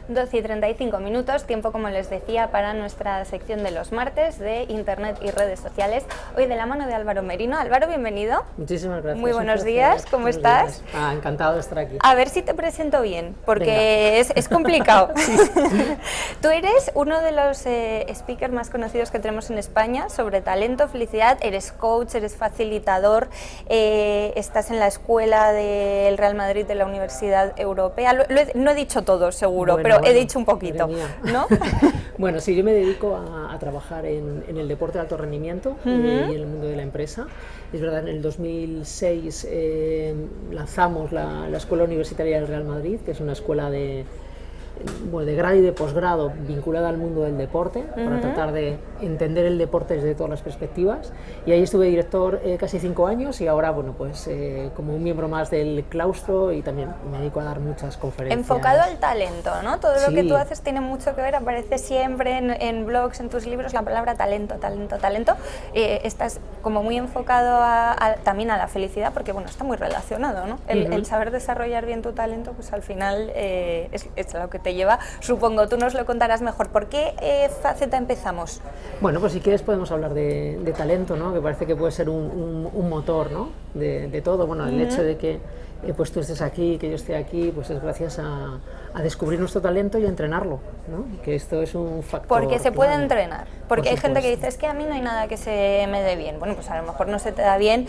12:35, tiempo, como les decía, para nuestra sección de los martes de Internet y redes sociales. Hoy de la mano de Álvaro Merino. Álvaro, bienvenido. Muchísimas gracias. Muy buenos días, ¿cómo buenos estás? Días. Encantado de estar aquí. A ver si te presento bien, porque es complicado. Tú eres uno de los speakers más conocidos que tenemos en España sobre talento, felicidad. Eres coach, eres facilitador, estás en la escuela del Real Madrid de la Universidad Europea. No he dicho todo, seguro, pero he dicho un poquito, ¿no? Bueno, sí, yo me dedico a trabajar en el deporte de alto rendimiento y en el mundo de la empresa. Es verdad, en el 2006 lanzamos la Escuela Universitaria del Real Madrid, que es una escuela de grado y de posgrado vinculada al mundo del deporte, para tratar de entender el deporte desde todas las perspectivas. Y ahí estuve director casi 5 años y ahora, bueno, pues como un miembro más del claustro, y también me dedico a dar muchas conferencias. Enfocado al talento, ¿no? Todo lo que tú haces tiene mucho que ver, aparece siempre en blogs, en tus libros, la palabra talento. Estás como muy enfocado también a la felicidad, porque bueno, está muy relacionado, ¿no? El saber desarrollar bien tu talento, pues al final es lo que te lleva, supongo. Tú nos lo contarás mejor. ¿Por qué faceta empezamos? Bueno, pues si quieres podemos hablar de talento, ¿no? Que parece que puede ser un motor, ¿no? de todo. Bueno, el hecho de que pues tú estés aquí, que yo esté aquí, pues es gracias a descubrir nuestro talento y a entrenarlo, ¿no? Que esto es un factor. Porque se puede entrenar. Porque hay gente que dice, es que a mí no hay nada que se me dé bien. Bueno, pues a lo mejor no se te da bien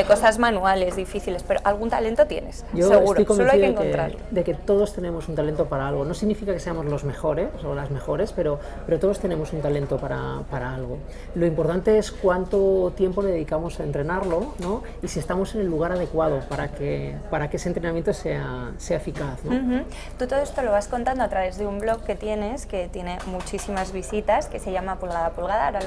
cosas manuales, difíciles, pero algún talento tienes, yo seguro. Estoy Solo hay que encontrarlo. De que todos tenemos un talento para algo. No significa que seamos los mejores o las mejores, pero todos tenemos un talento para algo. Lo importante es cuánto tiempo le dedicamos a entrenarlo, ¿no? Y si estamos en el lugar adecuado para que ese entrenamiento sea eficaz, ¿no? Tú todo esto lo vas contando a través de un blog que tienes, que tiene muchísimas visitas, que se llama Pulgada a Pulgada. Ahora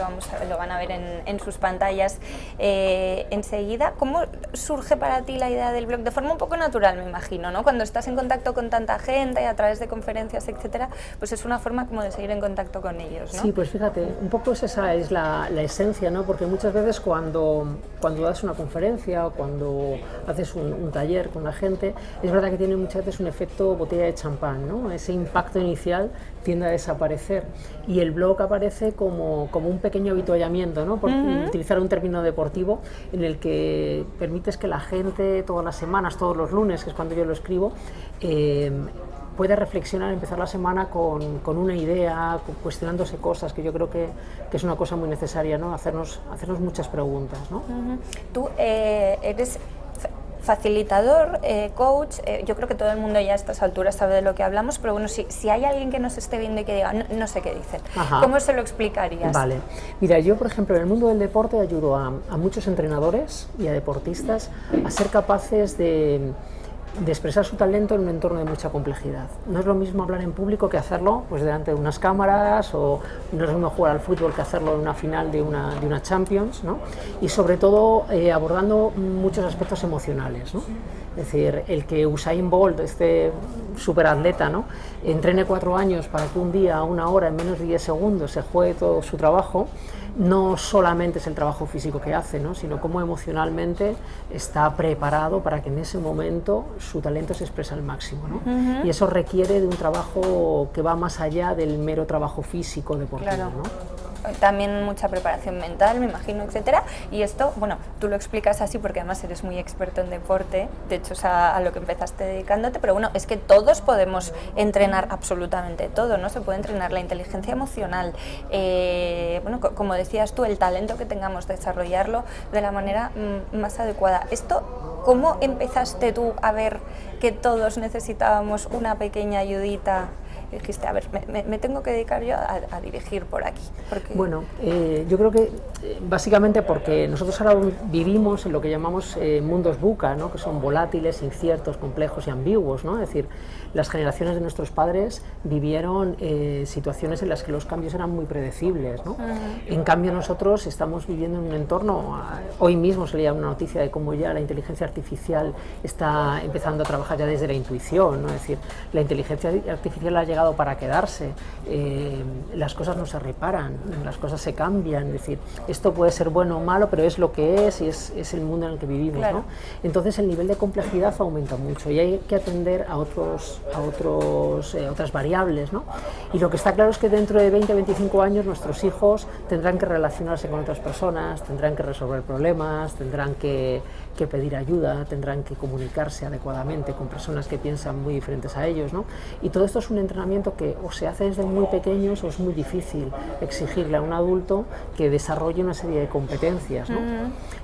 lo van a ver en sus pantallas enseguida. ¿Cómo surge para ti la idea del blog? De forma un poco natural, me imagino, ¿no? Cuando estás en contacto con tanta gente y a través de conferencias, etcétera, pues es una forma como de seguir en contacto con ellos, ¿no? Sí, pues fíjate, un poco esa es la esencia, ¿no? Porque muchas veces cuando das una conferencia o cuando haces un taller con la gente, es verdad que tiene muchas veces un efecto botella de champán, ¿no? Ese impacto inicial tiende a desaparecer y el blog aparece como un pequeño avituallamiento, ¿no? Por utilizar un término deportivo, en el que permites que la gente todas las semanas, todos los lunes, que es cuando yo lo escribo, puede reflexionar, empezar la semana con una idea, cuestionándose cosas, que yo creo que es una cosa muy necesaria, ¿no? Hacernos muchas preguntas, ¿no? Tú eres facilitador, coach, yo creo que todo el mundo ya a estas alturas sabe de lo que hablamos, pero bueno, si hay alguien que nos esté viendo y que diga, no sé qué dicen, ¿cómo se lo explicarías? Vale, mira, yo por ejemplo en el mundo del deporte ayudo a muchos entrenadores y a deportistas a ser capaces de expresar su talento en un entorno de mucha complejidad. No es lo mismo hablar en público que hacerlo pues delante de unas cámaras, o no es lo mismo jugar al fútbol que hacerlo en una final de una Champions, ¿no? Y sobre todo abordando muchos aspectos emocionales, ¿no? Es decir, el que Usain Bolt, este superatleta, ¿no? Entrene 4 años para que un día, 1 hora, en menos de 10 segundos se juegue todo su trabajo, no solamente es el trabajo físico que hace, ¿no? Sino cómo emocionalmente está preparado para que en ese momento su talento se exprese al máximo, ¿no? Y eso requiere de un trabajo que va más allá del mero trabajo físico deportivo, claro. ¿no? También mucha preparación mental, me imagino, etcétera. Y esto, bueno, tú lo explicas así porque además eres muy experto en deporte, de hecho es a lo que empezaste dedicándote, pero bueno, es que todos podemos entrenar absolutamente todo, ¿no? Se puede entrenar la inteligencia emocional, bueno, como decías tú, el talento que tengamos, desarrollarlo de la manera más adecuada. Esto, ¿cómo empezaste tú a ver que todos necesitábamos una pequeña ayudita? Dijiste, a ver, me tengo que dedicar yo a dirigir por aquí. Bueno, yo creo que básicamente porque nosotros ahora vivimos en lo que llamamos mundos VUCA, ¿no? Que son volátiles, inciertos, complejos y ambiguos, ¿no? Es decir, las generaciones de nuestros padres vivieron situaciones en las que los cambios eran muy predecibles, ¿no? En cambio nosotros estamos viviendo en un entorno, hoy mismo salía una noticia de cómo ya la inteligencia artificial está empezando a trabajar ya desde la intuición, ¿no? Es decir, la inteligencia artificial ha llegado llegado para quedarse, las cosas no se reparan, las cosas se cambian, es decir, esto puede ser bueno o malo, pero es lo que es y es el mundo en el que vivimos, claro. ¿no? Entonces el nivel de complejidad aumenta mucho y hay que atender a otras variables, ¿no? Y lo que está claro es que dentro de 20 o 25 años nuestros hijos tendrán que relacionarse con otras personas, tendrán que resolver problemas, tendrán que pedir ayuda, tendrán que comunicarse adecuadamente con personas que piensan muy diferentes a ellos, ¿no? Y todo esto es un entrenamiento que o se hace desde muy pequeños o es muy difícil exigirle a un adulto que desarrolle una serie de competencias, ¿no?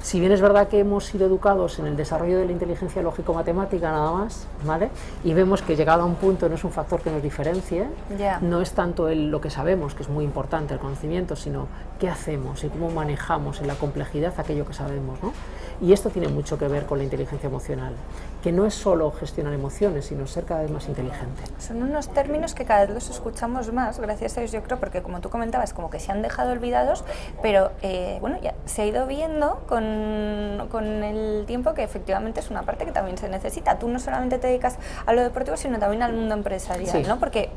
Si bien es verdad que hemos sido educados en el desarrollo de la inteligencia lógico-matemática nada más, ¿vale? Y vemos que llegado a un punto no es un factor que nos diferencie, no es tanto lo que sabemos, que es muy importante el conocimiento, sino qué hacemos y cómo manejamos en la complejidad aquello que sabemos, ¿no? Y esto tiene mucho que ver con la inteligencia emocional, que no es solo gestionar emociones, sino ser cada vez más inteligente. Son unos términos que cada vez los escuchamos más, gracias a Dios, yo creo, porque como tú comentabas, como que se han dejado olvidados, pero bueno, ya se ha ido viendo con el tiempo que efectivamente es una parte que también se necesita. Tú no solamente te dedicas a lo deportivo, sino también al mundo empresarial, ¿no? Porque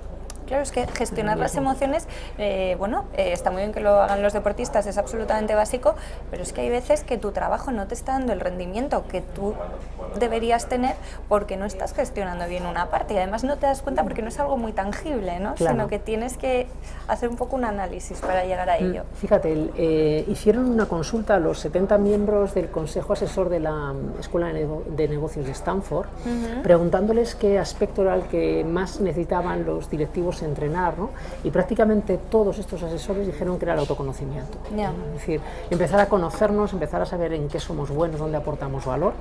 claro, es que gestionar las emociones, está muy bien que lo hagan los deportistas, es absolutamente básico, pero es que hay veces que tu trabajo no te está dando el rendimiento que tú deberías tener porque no estás gestionando bien una parte y además no te das cuenta porque no es algo muy tangible, ¿no? Claro. Sino que tienes que hacer un poco un análisis para llegar a ello. Fíjate, hicieron una consulta a los 70 miembros del Consejo Asesor de la Escuela de Negocios de Stanford, preguntándoles qué aspecto era el que más necesitaban los directivos entrenar, ¿no? Y prácticamente todos estos asesores dijeron que era el autoconocimiento. Es decir, empezar a conocernos, empezar a saber en qué somos buenos, dónde aportamos valor,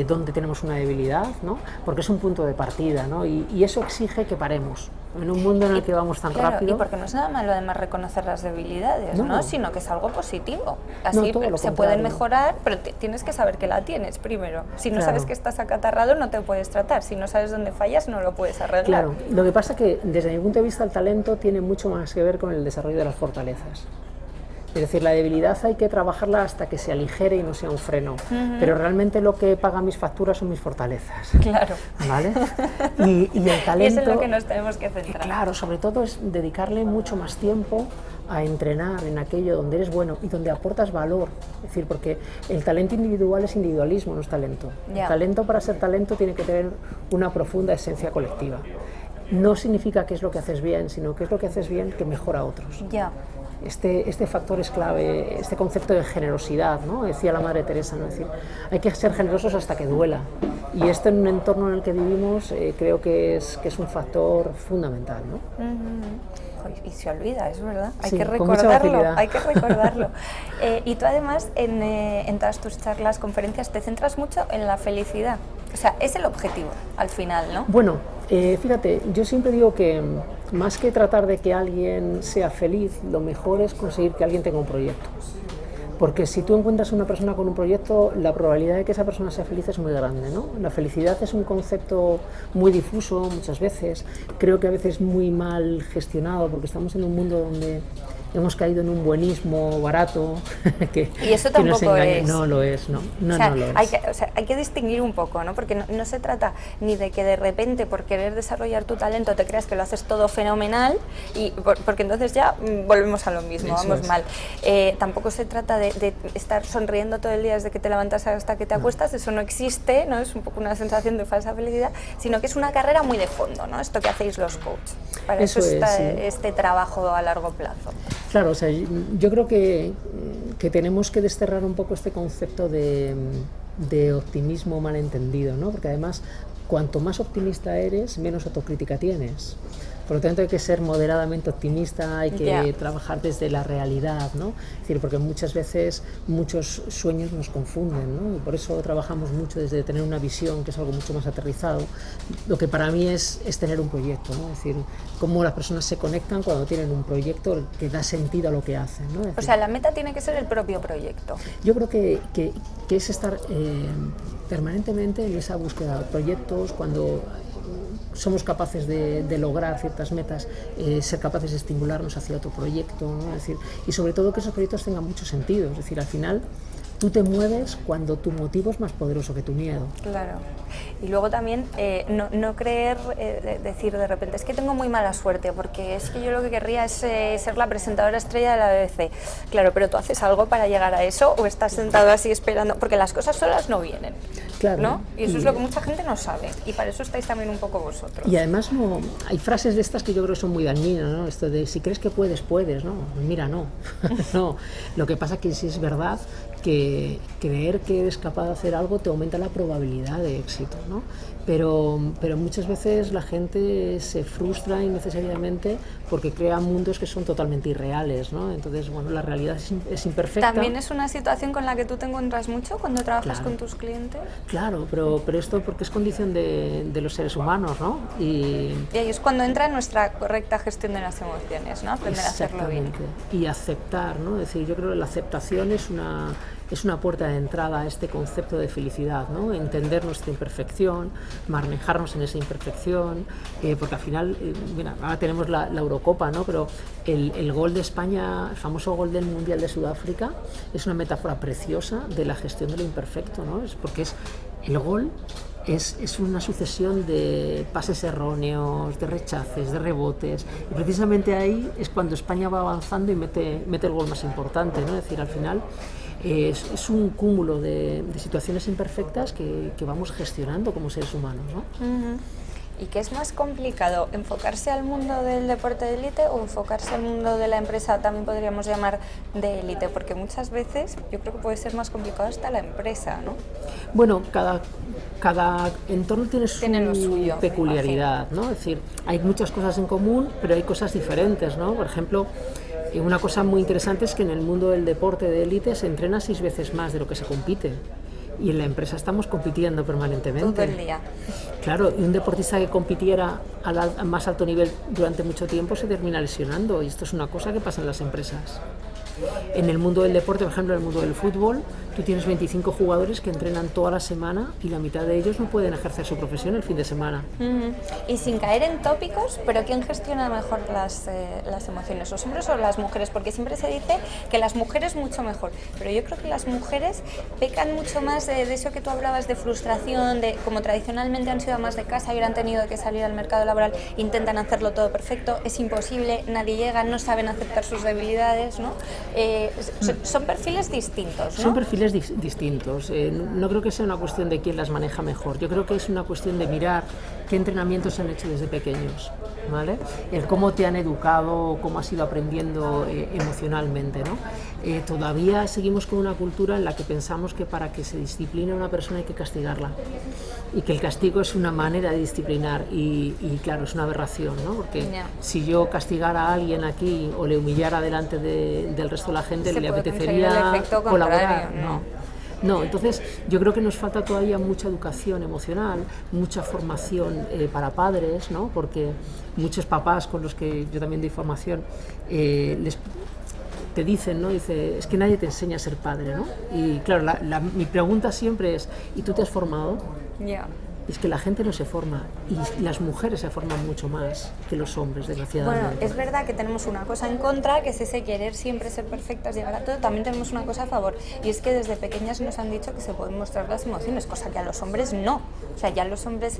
dónde tenemos una debilidad, ¿no? Porque es un punto de partida, ¿no? Y eso exige que paremos. En un mundo en el que vamos tan rápido. Y porque no es nada malo además reconocer las debilidades, ¿no? Sino que es algo positivo. Así se pueden mejorar, pero tienes que saber que la tienes primero. Si no sabes que estás acatarrado, no te puedes tratar. Si no sabes dónde fallas, no lo puedes arreglar. Claro, lo que pasa es que desde mi punto de vista el talento tiene mucho más que ver con el desarrollo de las fortalezas. Es decir, la debilidad hay que trabajarla hasta que se aligere y no sea un freno. Pero realmente lo que paga mis facturas son mis fortalezas. Claro. ¿Vale? Y el talento... Y eso es lo que nos tenemos que centrar. Claro, sobre todo es dedicarle mucho más tiempo a entrenar en aquello donde eres bueno y donde aportas valor. Es decir, porque el talento individual es individualismo, no es talento. El talento, para ser talento, tiene que tener una profunda esencia colectiva. No significa qué es lo que haces bien, sino qué es lo que haces bien que mejora a otros. Este factor es clave, este concepto de generosidad, ¿no? Decía la Madre Teresa, ¿no? Es decir, hay que ser generosos hasta que duela. Y esto en un entorno en el que vivimos creo que es un factor fundamental, ¿no? Y se olvida, es verdad, hay sí, que recordarlo, y tú además en todas tus charlas, conferencias, te centras mucho en la felicidad, o sea, es el objetivo al final, ¿no? Bueno, fíjate, yo siempre digo que más que tratar de que alguien sea feliz, lo mejor es conseguir que alguien tenga un proyecto. Porque si tú encuentras a una persona con un proyecto, la probabilidad de que esa persona sea feliz es muy grande, ¿no? La felicidad es un concepto muy difuso muchas veces, creo que a veces muy mal gestionado, porque estamos en un mundo donde hemos caído en un buenismo barato y eso tampoco es. No lo es, no lo es. Hay que distinguir un poco, ¿no? Porque no se trata ni de que de repente por querer desarrollar tu talento te creas que lo haces todo fenomenal, porque entonces ya volvemos a lo mismo, eso vamos es. mal. Tampoco se trata de estar sonriendo todo el día desde que te levantas hasta que te acuestas, eso no existe, ¿no? Es un poco una sensación de falsa felicidad, sino que es una carrera muy de fondo, ¿no? Esto que hacéis los coaches. Para eso está este trabajo a largo plazo. Claro, o sea, yo creo que tenemos que desterrar un poco este concepto de optimismo malentendido, ¿no? Porque además, cuanto más optimista eres, menos autocrítica tienes. Por lo tanto, hay que ser moderadamente optimista, hay que trabajar desde la realidad, ¿no? Es decir, porque muchas veces muchos sueños nos confunden, ¿no? Y por eso trabajamos mucho desde tener una visión, que es algo mucho más aterrizado. Lo que para mí es tener un proyecto, ¿no? Es decir, cómo las personas se conectan cuando tienen un proyecto que da sentido a lo que hacen, ¿no? O sea, la meta tiene que ser el propio proyecto. Yo creo que es estar permanentemente en esa búsqueda de proyectos, cuando somos capaces de lograr ciertas metas, ser capaces de estimularnos hacia otro proyecto, ¿no? Es decir, y sobre todo que esos proyectos tengan mucho sentido. Es decir, al final tú te mueves cuando tu motivo es más poderoso que tu miedo. Claro. Y luego también no creer, decir de repente, es que tengo muy mala suerte, porque es que yo lo que querría es ser la presentadora estrella de la BBC. Claro, pero tú haces algo para llegar a eso o estás sentado así esperando, porque las cosas solas no vienen. Claro. ¿No? Y eso es lo que mucha gente no sabe, y para eso estáis también un poco vosotros. Y además hay frases de estas que yo creo que son muy dañinas, ¿no? Esto de si crees que puedes, puedes, ¿no? Mira, no. No. Lo que pasa es que sí es verdad que creer que eres capaz de hacer algo te aumenta la probabilidad de éxito, ¿no? Pero muchas veces la gente se frustra innecesariamente porque crea mundos que son totalmente irreales, ¿no? Entonces, bueno, la realidad es imperfecta. ¿También es una situación con la que tú te encuentras mucho cuando trabajas con tus clientes? Claro, pero esto porque es condición de los seres humanos, ¿no? Y ahí es cuando entra nuestra correcta gestión de las emociones, ¿no? Aprender a hacerlo bien. Y aceptar, ¿no? Es decir, yo creo que la aceptación es una puerta de entrada a este concepto de felicidad, ¿no? Entender nuestra imperfección, manejarnos en esa imperfección, porque al final, mira, ahora tenemos la Eurocopa, ¿no? Pero el gol de España, el famoso gol del Mundial de Sudáfrica, es una metáfora preciosa de la gestión de lo imperfecto, ¿no? Es porque el gol es una sucesión de pases erróneos, de rechaces, de rebotes, y precisamente ahí es cuando España va avanzando y mete el gol más importante, ¿no? Es decir, al final es un cúmulo de situaciones imperfectas que vamos gestionando como seres humanos, ¿no? Uh-huh. ¿Y qué es más complicado, enfocarse al mundo del deporte de élite o enfocarse al mundo de la empresa, también podríamos llamar de élite? Porque muchas veces yo creo que puede ser más complicado hasta la empresa, ¿no? Bueno, cada entorno tiene lo suyo, peculiaridad, ¿no? Es decir, hay muchas cosas en común, pero hay cosas diferentes, ¿no? Por ejemplo, una cosa muy interesante es que en el mundo del deporte de élite se entrena 6 veces más de lo que se compite. Y en la empresa estamos compitiendo permanentemente. Todo el día. Claro, y un deportista que compitiera a más alto nivel durante mucho tiempo se termina lesionando, y esto es una cosa que pasa en las empresas. En el mundo del deporte, por ejemplo, en el mundo del fútbol, tú tienes 25 jugadores que entrenan toda la semana y la mitad de ellos no pueden ejercer su profesión el fin de semana. Uh-huh. Y sin caer en tópicos, pero ¿quién gestiona mejor las emociones, los hombres o las mujeres? Porque siempre se dice que las mujeres mucho mejor, pero yo creo que las mujeres pecan mucho más de eso que tú hablabas, de frustración, de como tradicionalmente han sido amas de casa y ahora han tenido que salir al mercado laboral, intentan hacerlo todo perfecto, es imposible, nadie llega, no saben aceptar sus debilidades, ¿no? Son perfiles distintos, ¿no? Son perfiles distintos. No creo que sea una cuestión de quién las maneja mejor. Yo creo que es una cuestión de mirar qué entrenamientos se han hecho desde pequeños, ¿vale? El cómo te han educado, cómo has ido aprendiendo emocionalmente, ¿no? Todavía seguimos con una cultura en la que pensamos que para que se discipline a una persona hay que castigarla, y que el castigo es una manera de disciplinar, y claro, es una aberración, ¿no? Porque si yo castigara a alguien aquí o le humillara delante del resto de la gente, le apetecería colaborar, No, entonces yo creo que nos falta todavía mucha educación emocional, mucha formación para padres, ¿no? Porque muchos papás con los que yo también doy formación te dicen, ¿no? Dice, es que nadie te enseña a ser padre, ¿no? Y claro, mi pregunta siempre es, ¿y tú te has formado? Ya. Es que la gente no se forma, y las mujeres se forman mucho más que los hombres, desgraciadamente. Bueno, es verdad que tenemos una cosa en contra, que es ese querer siempre ser perfectas, llegar a todo. También tenemos una cosa a favor, y es que desde pequeñas nos han dicho que se pueden mostrar las emociones, cosa que a los hombres no. O sea, ya los hombres...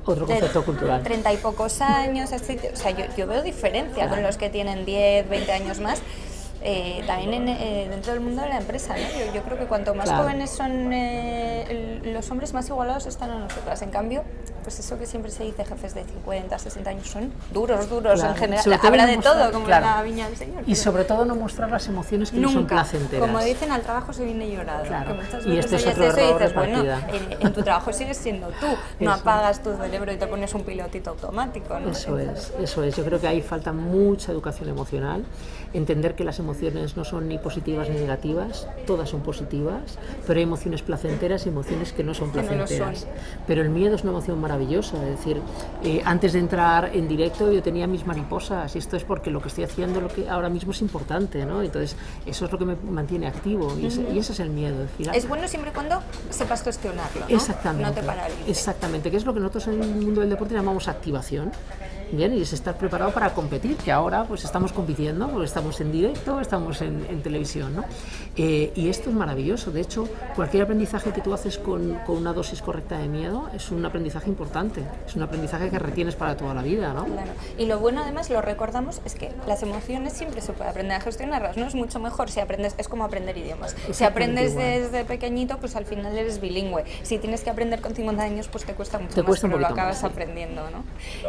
Otro concepto cultural. 30 y pocos años, así, o sea, yo veo diferencia con los que tienen 10, 20 años más. También dentro del mundo de la empresa, ¿no? Yo creo que cuanto más jóvenes son los hombres, más igualados están a nosotras. En cambio, pues eso que siempre se dice, jefes de 50, 60 años son duros en general. Habrá de todo, como en la viña del Señor. Y sobre todo no mostrar las emociones que no son placenteras. Como dicen, al trabajo se viene llorado. Claro. Que muchas Y veces este es otro error de partida. Bueno, en tu trabajo sigues siendo tú, no apagas tu cerebro y te pones un pilotito automático, ¿no? Eso es. Yo creo que ahí falta mucha educación emocional, entender que las emociones no son ni positivas ni negativas, todas son positivas, pero hay emociones placenteras y emociones que no son placenteras. No lo son. Pero el miedo es una emoción maravillosa, es decir, antes de entrar en directo yo tenía mis mariposas, y esto es porque lo que estoy haciendo, lo que ahora mismo es importante, ¿no? Entonces eso es lo que me mantiene activo, y ese es el miedo. Es decir, es bueno siempre y cuando sepas gestionarlo, ¿no? Exactamente. No te paralices. Exactamente, que es lo que nosotros en el mundo del deporte llamamos activación. Bien, y es estar preparado para competir, que ahora pues estamos compitiendo, porque estamos en directo, estamos en televisión, ¿no? Y esto es maravilloso. De hecho, cualquier aprendizaje que tú haces con una dosis correcta de miedo es un aprendizaje importante, es un aprendizaje que retienes para toda la vida, ¿no? Claro. Y lo bueno, además, lo recordamos, es que las emociones siempre se puede aprender a gestionarlas, ¿no? Es mucho mejor si aprendes, es como aprender idiomas. Si aprendes desde pequeñito, pues al final eres bilingüe. Si tienes que aprender con 50 años, pues te cuesta mucho más, pero lo acabas aprendiendo, ¿no?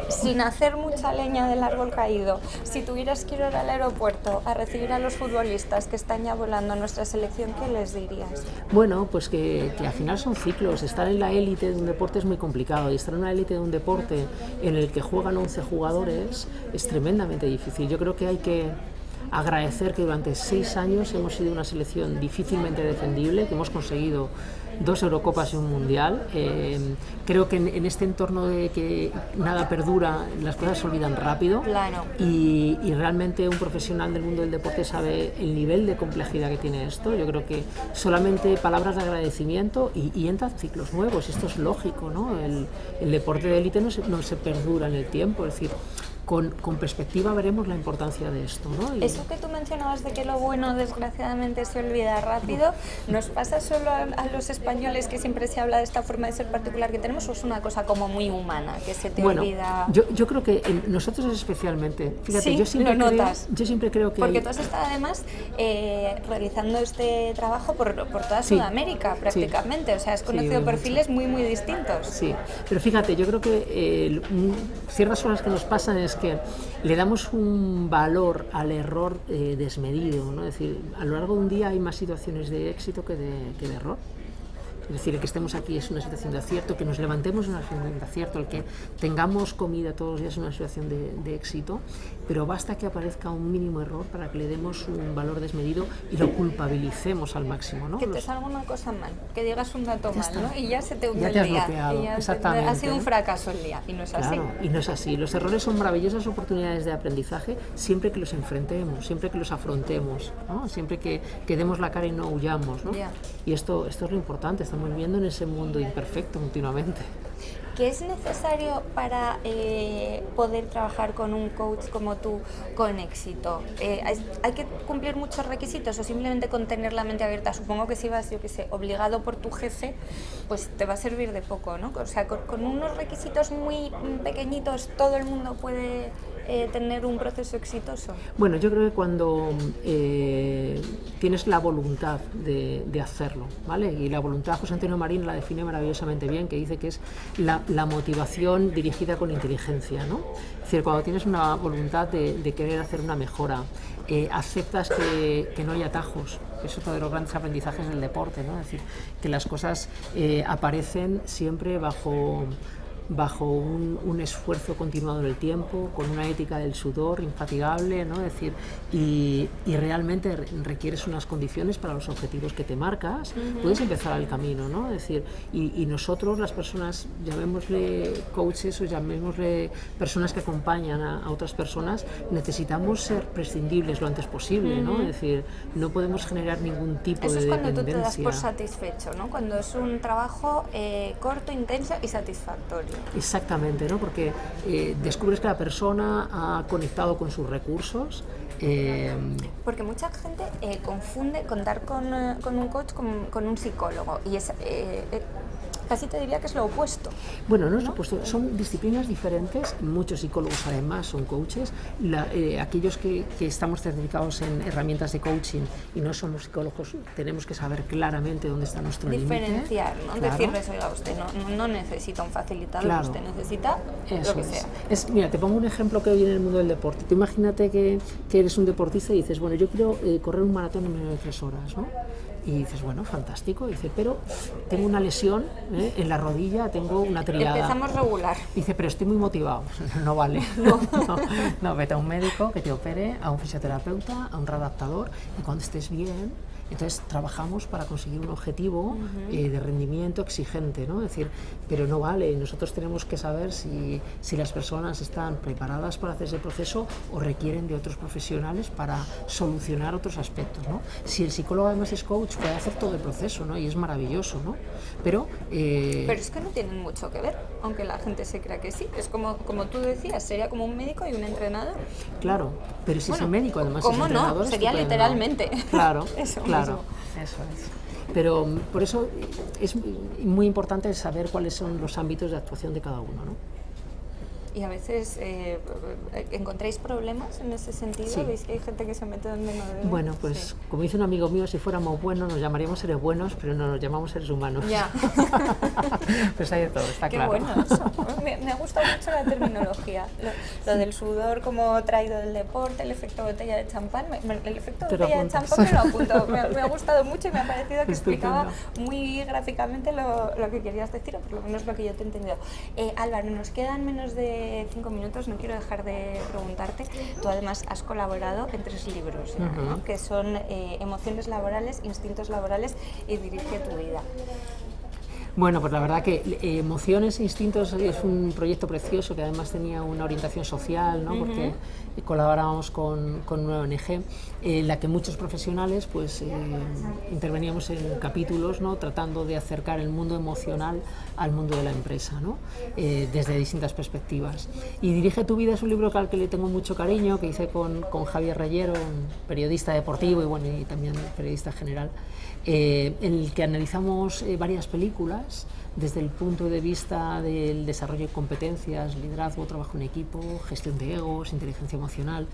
Sin hacer mucha leña del árbol caído, si tuvieras que ir al aeropuerto a recibir a los futbolistas que están ya volando a nuestra selección, ¿qué les dirías? Bueno, pues que al final son ciclos. Estar en la élite de un deporte es muy complicado, y estar en una élite de un deporte en el que juegan 11 jugadores es tremendamente difícil. Yo creo que hay que agradecer que durante 6 años hemos sido una selección difícilmente defendible, que hemos conseguido 2 Eurocopas y un Mundial. Creo que en este entorno de que nada perdura, las cosas se olvidan rápido. Claro. Y realmente un profesional del mundo del deporte sabe el nivel de complejidad que tiene esto. Yo creo que solamente palabras de agradecimiento y entran ciclos nuevos. Esto es lógico, ¿no? El deporte de élite no se perdura en el tiempo. Es decir, con perspectiva veremos la importancia de esto, ¿no? Eso que tú mencionabas de que lo bueno desgraciadamente se olvida rápido, ¿nos pasa solo a los españoles, que siempre se habla de esta forma de ser particular que tenemos, o es una cosa como muy humana, que se te olvida? Yo creo que nosotros especialmente, fíjate, sí, yo siempre lo notas. Yo siempre creo que... Porque tú has estado además realizando este trabajo por toda Sudamérica prácticamente, o sea, has conocido perfiles muy distintos. Sí, pero fíjate, yo creo que ciertas cosas que nos pasan es que le damos un valor al error desmedido, ¿no? Es decir, a lo largo de un día hay más situaciones de éxito que de error. Es decir, el que estemos aquí es una situación de acierto, que nos levantemos es una situación de acierto, el que tengamos comida todos los días es una situación de éxito, pero basta que aparezca un mínimo error para que le demos un valor desmedido y lo culpabilicemos al máximo, ¿no? Que te salga una cosa mal, que digas un dato mal, ¿no? Y ya se te hunde ya el te has día. bloqueado, y ya exactamente. Ha sido un fracaso el día, y no es así. Claro, y no es así. Los errores son maravillosas oportunidades de aprendizaje siempre que los enfrentemos, siempre que los afrontemos, ¿no? Siempre que demos la cara y no huyamos, ¿no? Yeah. Y esto es lo importante, estamos viviendo en ese mundo imperfecto continuamente. ¿Qué es necesario para poder trabajar con un coach como tú con éxito? ¿Hay que cumplir muchos requisitos o simplemente con tener la mente abierta? Supongo que si vas, yo qué sé, obligado por tu jefe, pues te va a servir de poco, ¿no? O sea, con unos requisitos muy pequeñitos todo el mundo puede tener un proceso exitoso. Bueno, yo creo que cuando tienes la voluntad de hacerlo, ¿vale? Y la voluntad, José Antonio Marín la define maravillosamente bien, que dice que es la motivación dirigida con inteligencia, ¿no? Es decir, cuando tienes una voluntad de querer hacer una mejora, aceptas que no hay atajos. Es otro de los grandes aprendizajes del deporte, ¿no? Es decir, que las cosas aparecen siempre bajo un esfuerzo continuado en el tiempo, con una ética del sudor infatigable, ¿no? Es decir, y realmente requieres unas condiciones para los objetivos que te marcas, puedes empezar el camino, ¿no? Es decir, y nosotros, las personas, llamémosle coaches o llamémosle personas que acompañan a otras personas, necesitamos ser prescindibles lo antes posible, ¿no? Es decir, no podemos generar ningún tipo de dependencia. Eso es cuando tú te das por satisfecho, ¿no? Cuando es un trabajo corto, intenso y satisfactorio. Exactamente, ¿no? Porque descubres que la persona ha conectado con sus recursos. Porque mucha gente confunde contar con un coach con un psicólogo y es casi te diría que es lo opuesto. Bueno, no es lo opuesto, son disciplinas diferentes, muchos psicólogos además son coaches, aquellos que estamos certificados en herramientas de coaching y no somos psicólogos, tenemos que saber claramente dónde está nuestro límite. Diferenciar, ¿no? Claro. Decirles, oiga, usted no necesita un facilitador, claro. Usted necesita lo que sea. Mira, te pongo un ejemplo que viene en el mundo del deporte. Tú imagínate que eres un deportista y dices, bueno, yo quiero correr un maratón en menos de 3 horas, ¿no? Y dices, bueno, fantástico. Dice, pero tengo una lesión en la rodilla, tengo una triada. Empezamos regular. Dice, pero estoy muy motivado. No vale. No, vete a un médico que te opere, a un fisioterapeuta, a un readaptador, y cuando estés bien, Entonces trabajamos para conseguir un objetivo de rendimiento exigente, ¿no? Es decir, pero no vale, nosotros tenemos que saber si las personas están preparadas para hacer ese proceso o requieren de otros profesionales para solucionar otros aspectos, ¿no? Si el psicólogo además es coach, puede hacer todo el proceso, ¿no? Y es maravilloso, ¿no? Pero es que no tienen mucho que ver, aunque la gente se crea que sí. Es como tú decías, sería como un médico y un entrenador. Claro, pero si es un médico además ¿cómo es entrenador, no? Sería literalmente. Claro, eso claro, eso es. Pero por eso es muy importante saber cuáles son los ámbitos de actuación de cada uno, ¿no? Y a veces ¿encontráis problemas en ese sentido? Sí. ¿Veis que hay gente que se mete donde no debe? Bueno, pues como dice un amigo mío, si fuéramos buenos nos llamaríamos seres buenos, pero no nos llamamos seres humanos. Ya. Pues hay de todo, está claro. Qué bueno eso. Me ha gustado mucho la terminología. Lo del sudor como traído del deporte, el efecto botella de champán. El efecto botella de champán me lo apunto. Me ha gustado mucho y me ha parecido que explicaba muy gráficamente lo que querías decir, o por lo menos lo que yo te he entendido. Álvaro, nos quedan menos de 5 minutos, no quiero dejar de preguntarte. Tú además has colaborado en 3 libros, ¿no? Que son Emociones laborales, Instintos laborales y Dirige tu vida. Bueno, pues la verdad que Emociones e Instintos es un proyecto precioso que además tenía una orientación social, ¿no? Porque colaborábamos con una ONG en la que muchos profesionales pues interveníamos en capítulos, ¿no? Tratando de acercar el mundo emocional al mundo de la empresa, ¿no? Desde distintas perspectivas. Y Dirige tu vida es un libro al que le tengo mucho cariño, que hice con Javier Reyero, un periodista deportivo y también periodista general, en el que analizamos varias películas desde el punto de vista del desarrollo de competencias, liderazgo, trabajo en equipo, gestión de egos, inteligencia emocional,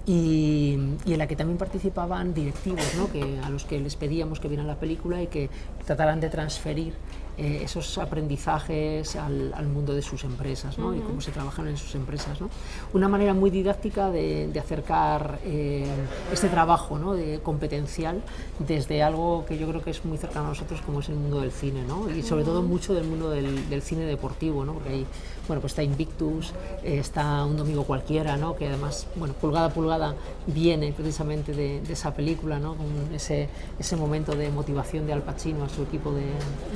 y en la que también participaban directivos, ¿no? A los que les pedíamos que vieran la película y que trataran de transferir esos aprendizajes al mundo de sus empresas, ¿no? Y cómo se trabajan en sus empresas, ¿no? Una manera muy didáctica de acercar este trabajo, ¿no? De competencial desde algo que yo creo que es muy cercano a nosotros, como es el mundo del cine, ¿no? Y sobre todo mucho del mundo del cine deportivo, ¿no? Porque ahí, bueno, pues está Invictus, está Un domingo cualquiera, ¿no? Que además, bueno, pulgada a pulgada viene precisamente de esa película, ¿no? Con ese momento de motivación de Al Pacino a su equipo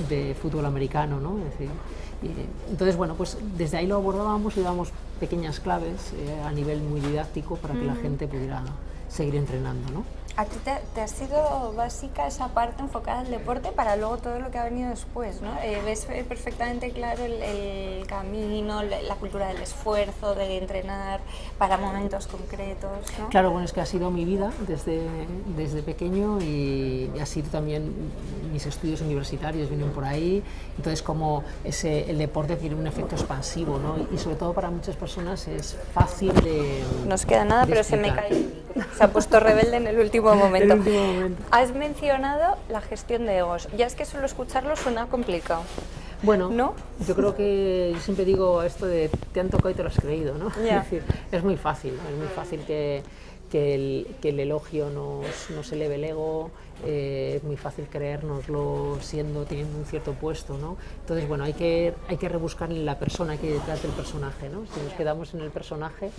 de fútbol americano, ¿no? Es decir, entonces, bueno, pues desde ahí lo abordábamos y dábamos pequeñas claves a nivel muy didáctico para que la gente pudiera seguir entrenando, ¿no? A ti te ha sido básica esa parte enfocada al deporte para luego todo lo que ha venido después, ¿no? Ves perfectamente claro el camino, la cultura del esfuerzo, de entrenar para momentos concretos, ¿no? Claro, bueno, es que ha sido mi vida desde pequeño y ha sido también mis estudios universitarios vienen por ahí, entonces como el deporte tiene un efecto expansivo, ¿no? Y sobre todo para muchas personas es fácil de... No nos queda nada, pero explicar. Se me cae. Se ha puesto rebelde en el último momento. Has mencionado la gestión de egos. Ya es que solo escucharlo suena complicado. Bueno, ¿no? Yo creo que yo siempre digo esto de te han tocado y te lo has creído, ¿no? Yeah. Es decir, es muy fácil que el elogio nos eleve el ego, es muy fácil creérnoslo teniendo un cierto puesto, ¿no? Entonces, bueno, hay que rebuscar en la persona que hay detrás del personaje, ¿no? Si nos quedamos en el personaje,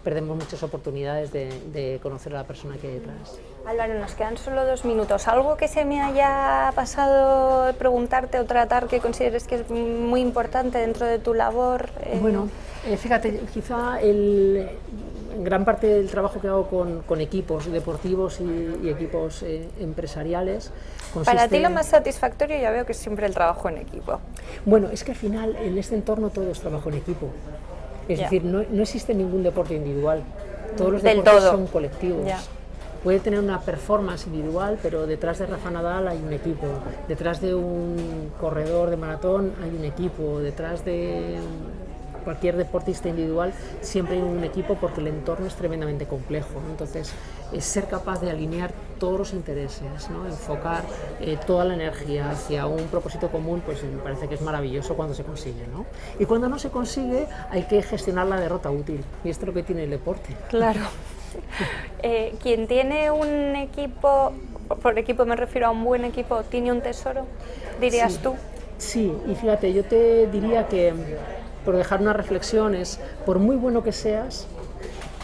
perdemos muchas oportunidades de conocer a la persona que hay detrás. Álvaro, nos quedan solo 2 minutos. ¿Algo que se me haya pasado preguntarte o tratar que consideres que es muy importante dentro de tu labor? Bueno, fíjate, quizá gran parte del trabajo que hago con equipos deportivos y equipos empresariales consiste... Para ti lo más satisfactorio ya veo que es siempre el trabajo en equipo. Bueno, es que al final en este entorno todo es trabajo en equipo. Es decir, no existe ningún deporte individual. Todos los deportes son colectivos. Puede tener una performance individual, pero detrás de Rafa Nadal hay un equipo. Detrás de un corredor de maratón hay un equipo. Detrás de cualquier deportista individual siempre hay un equipo porque el entorno es tremendamente complejo, ¿no? Entonces, es ser capaz de alinear todos los intereses, ¿no? Enfocar toda la energía hacia un propósito común, pues me parece que es maravilloso cuando se consigue, ¿no? Y cuando no se consigue hay que gestionar la derrota útil, y esto es lo que tiene el deporte. Claro. Quien tiene un equipo, por equipo me refiero a un buen equipo, tiene un tesoro, dirías tú. Sí, y fíjate, yo te diría que, por dejar una reflexión, es, por muy bueno que seas,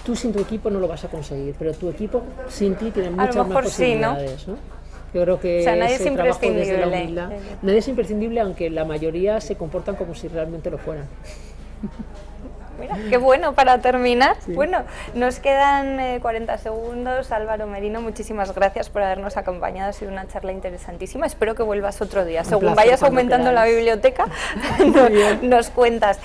tú sin tu equipo no lo vas a conseguir, pero tu equipo sin ti tiene muchas más posibilidades, ¿no? Yo creo que O sea, nadie es ese trabajo desde la imprescindible. humildad. Nadie es imprescindible, aunque la mayoría se comportan como si realmente lo fueran. Mira, qué bueno para terminar. Sí. Bueno, nos quedan 40 segundos. Álvaro Merino, muchísimas gracias por habernos acompañado. Ha sido una charla interesantísima. Espero que vuelvas otro día. Según vayas aumentando la biblioteca, nos cuentas.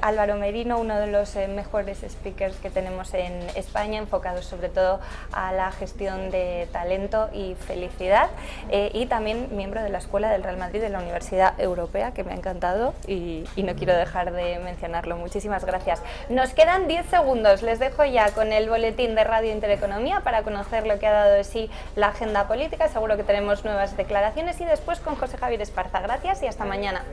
Álvaro Merino, uno de los mejores speakers que tenemos en España, enfocados sobre todo a la gestión de talento y felicidad. Y también miembro de la Escuela del Real Madrid de la Universidad Europea, que me ha encantado y no quiero dejar de mencionarlo. Muchísimas gracias. Nos quedan 10 segundos. Les dejo ya con el boletín de Radio Intereconomía para conocer lo que ha dado de sí la agenda política. Seguro que tenemos nuevas declaraciones y después con José Javier Esparza. Gracias y hasta mañana.